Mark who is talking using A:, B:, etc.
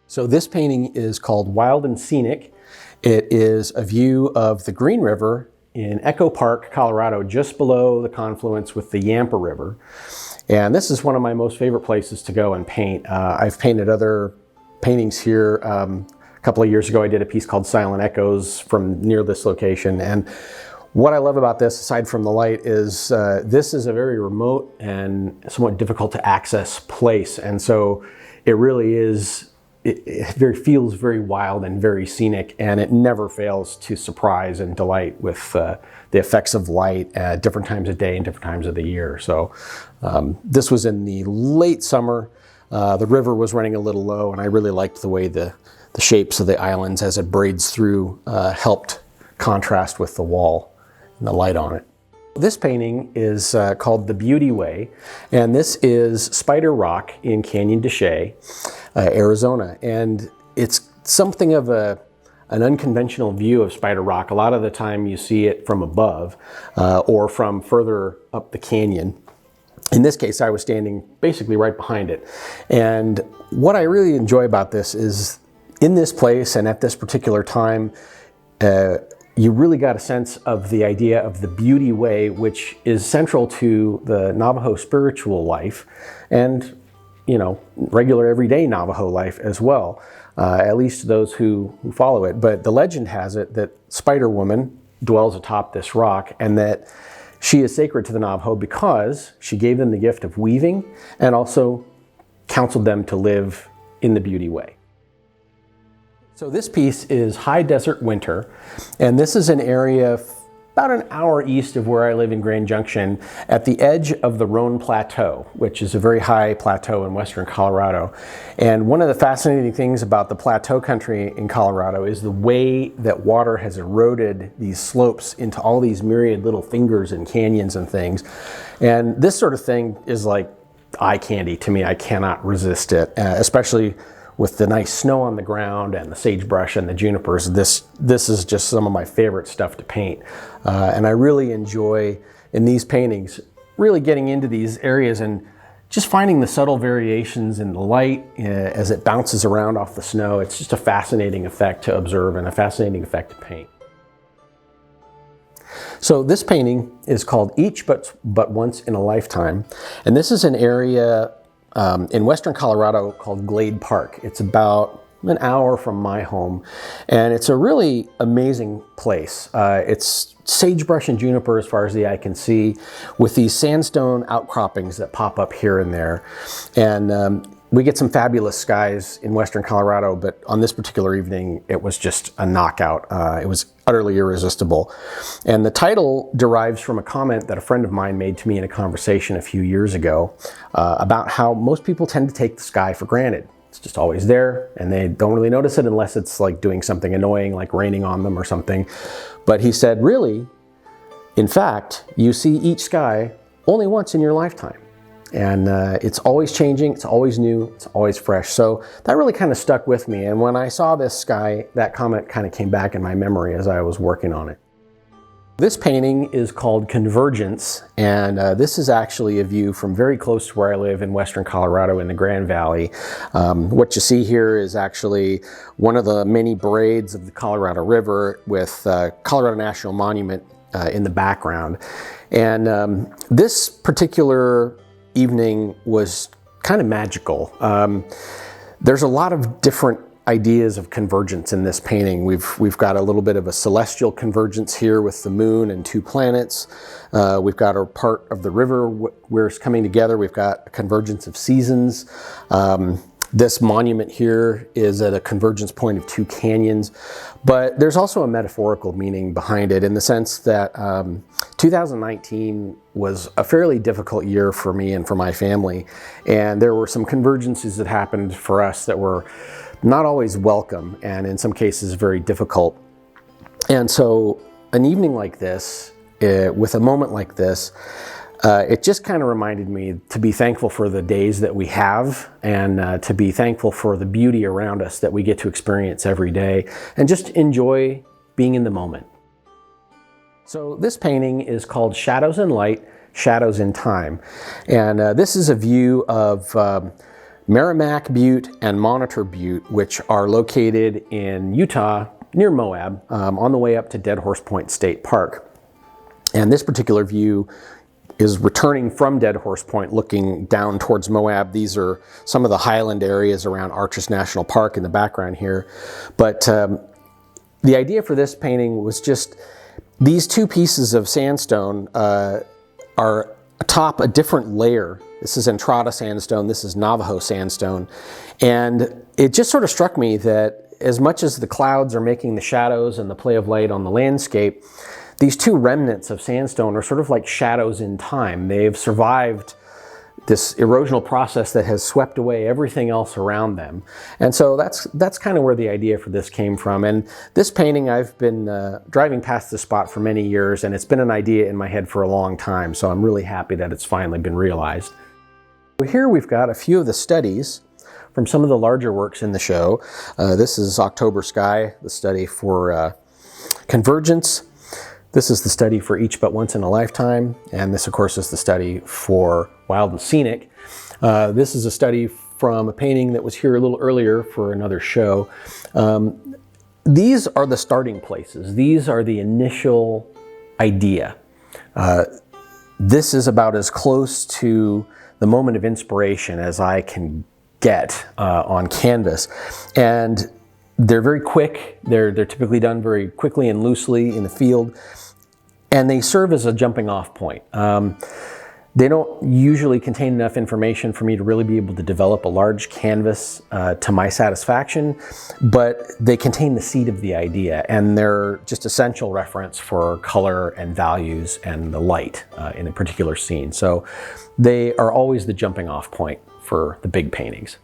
A: So this painting is called Wild and Scenic. It is a view of the Green River in Echo Park, Colorado, just below the confluence with the Yampa River. And this is one of my most favorite places to go and paint. I've painted other paintings here. A couple of years ago, I did a piece called Silent Echoes from near this location. And what I love about this, aside from the light, is this is a very remote and somewhat difficult to access place. And so it really is, it feels very wild and very scenic, and it never fails to surprise and delight with the effects of light at different times of day and different times of the year. So this was in the late summer. The river was running a little low, and I really liked the way the shapes of the islands as it braids through helped contrast with the wall and the light on it. This painting is called The Beauty Way, and this is Spider Rock in Canyon de Chelly, Arizona. And it's something of an unconventional view of Spider Rock. A lot of the time you see it from above or from further up the canyon. In this case, I was standing basically right behind it. And what I really enjoy about this is in this place and at this particular time, you really got a sense of the idea of the beauty way, which is central to the Navajo spiritual life and, you know, regular everyday Navajo life as well, at least those who follow it. But the legend has it that Spider Woman dwells atop this rock, and that she is sacred to the Navajo because she gave them the gift of weaving and also counseled them to live in the beauty way. So this piece is High Desert Winter, and this is an area about an hour east of where I live in Grand Junction at the edge of the Roan Plateau, which is a very high plateau in western Colorado. And one of the fascinating things about the plateau country in Colorado is the way that water has eroded these slopes into all these myriad little fingers and canyons and things. And this sort of thing is like eye candy to me. I cannot resist it, especially with the nice snow on the ground and the sagebrush and the junipers. This is just some of my favorite stuff to paint. And I really enjoy, in these paintings, really getting into these areas and just finding the subtle variations in the light as it bounces around off the snow. It's just a fascinating effect to observe and a fascinating effect to paint. So this painting is called Each But Once in a Lifetime. And this is an area in western Colorado called Glade Park. It's about an hour from my home, and it's a really amazing place. It's sagebrush and juniper as far as the eye can see, with these sandstone outcroppings that pop up here and there. And we get some fabulous skies in western Colorado, but on this particular evening, it was just a knockout. It was utterly irresistible. And the title derives from a comment that a friend of mine made to me in a conversation a few years ago about how most people tend to take the sky for granted. It's just always there, and they don't really notice it unless it's like doing something annoying, like raining on them or something. But he said, really, in fact, you see each sky only once in your lifetime. And it's always changing, it's always new, it's always fresh. So that really kind of stuck with me. And when I saw this sky, that comment kind of came back in my memory as I was working on it. This painting is called Convergence, and this is actually a view from very close to where I live in western Colorado in the Grand Valley. What you see here is actually one of the many braids of the Colorado River with Colorado National Monument in the background. And this particular evening was kind of magical. There's a lot of different ideas of convergence in this painting. We've got a little bit of a celestial convergence here with the moon and two planets. We've got a part of the river where it's coming together. We've got a convergence of seasons. This monument here is at a convergence point of two canyons, but there's also a metaphorical meaning behind it in the sense that 2019 was a fairly difficult year for me and for my family, and there were some convergences that happened for us that were not always welcome and in some cases very difficult. And so an evening like this, with a moment like this, it just kind of reminded me to be thankful for the days that we have, and to be thankful for the beauty around us that we get to experience every day, and just enjoy being in the moment. So this painting is called Shadows in Light, Shadows in Time. And this is a view of Merrimack Butte and Monitor Butte, which are located in Utah near Moab, on the way up to Dead Horse Point State Park. And this particular view is returning from Dead Horse Point, looking down towards Moab. These are some of the highland areas around Arches National Park in the background here. But the idea for this painting was just these two pieces of sandstone are atop a different layer. This is Entrada sandstone, this is Navajo sandstone. And it just sort of struck me that as much as the clouds are making the shadows and the play of light on the landscape, these two remnants of sandstone are sort of like shadows in time. They've survived this erosional process that has swept away everything else around them. And so that's kind of where the idea for this came from. And this painting, I've been driving past this spot for many years, and it's been an idea in my head for a long time. So I'm really happy that it's finally been realized. Here we've got a few of the studies from some of the larger works in the show. This is October Sky, the study for Convergence. This is the study for Each But Once in a Lifetime, and this, of course, is the study for Wild and Scenic. This is a study from a painting that was here a little earlier for another show. These are the starting places. These are the initial idea. This is about as close to the moment of inspiration as I can get on canvas. And they're very quick. They're typically done very quickly and loosely in the field, and they serve as a jumping off point. They don't usually contain enough information for me to really be able to develop a large canvas to my satisfaction, but they contain the seed of the idea, and they're just essential reference for color and values and the light in a particular scene. So they are always the jumping off point for the big paintings.